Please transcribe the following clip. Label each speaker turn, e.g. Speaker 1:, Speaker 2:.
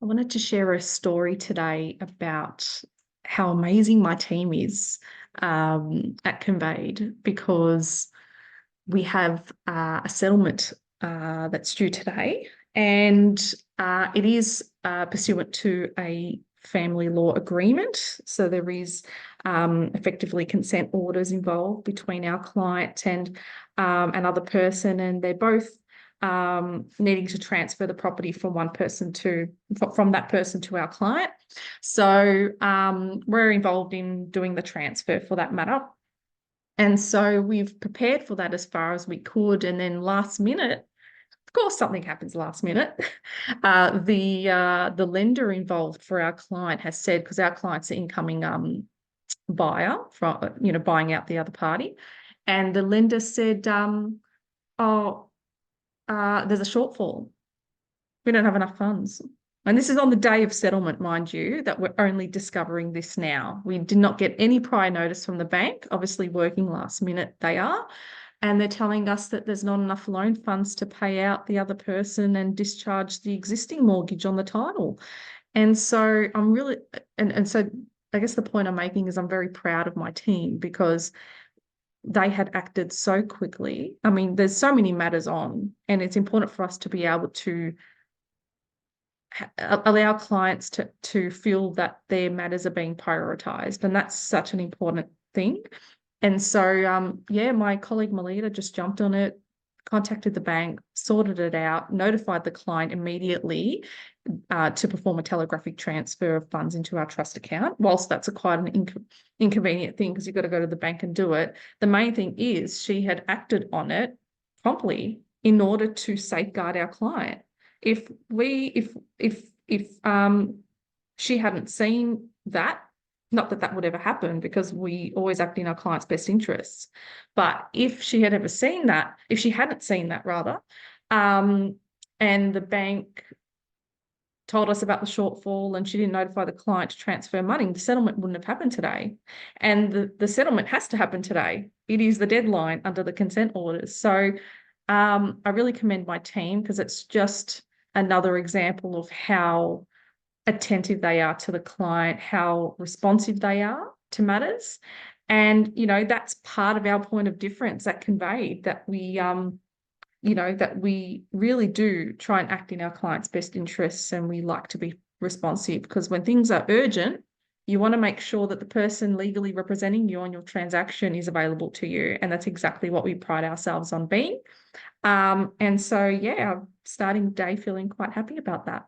Speaker 1: I wanted to share a story today about how amazing my team is at Conveyed because we have a settlement that's due today, and it is pursuant to a family law agreement. So there is effectively consent orders involved between our client and another person, and they're both needing to transfer the property from that person to our client. So we're involved in doing the transfer for that matter. And so we've prepared for that as far as we could. And then last minute, of course, something happens last minute. The lender involved for our client has said, because our client's an incoming buyer from, buying out the other party. And the lender said, there's a shortfall. We don't have enough funds. And this is on the day of settlement, mind you, that we're only discovering this now. We did not get any prior notice from the bank. Obviously, working last minute, they are. And they're telling us that there's not enough loan funds to pay out the other person and discharge the existing mortgage on the title. And so I'm really, and so I guess the point I'm making is I'm very proud of my team because they had acted so quickly. I mean, there's so many matters on, and it's important for us to be able to allow clients to feel that their matters are being prioritized. And that's such an important thing. And so, my colleague Melita just jumped on it, contacted the bank, sorted it out, notified the client immediately to perform a telegraphic transfer of funds into our trust account. Whilst that's quite an inconvenient thing because you've got to go to the bank and do it, the main thing is she had acted on it promptly in order to safeguard our client. If she hadn't seen that, not that that would ever happen because we always act in our client's best interests, but if she hadn't seen that rather, and the bank told us about the shortfall and she didn't notify the client to transfer money, the settlement wouldn't have happened today. And the settlement has to happen today. It is the deadline under the consent orders. So I really commend my team because it's just another example of how attentive they are to the client, how responsive they are to matters. And, that's part of our point of difference at Conveyed, that we really do try and act in our client's best interests, and we like to be responsive because when things are urgent, you want to make sure that the person legally representing you on your transaction is available to you. And that's exactly what we pride ourselves on being. And so, I'm starting the day feeling quite happy about that.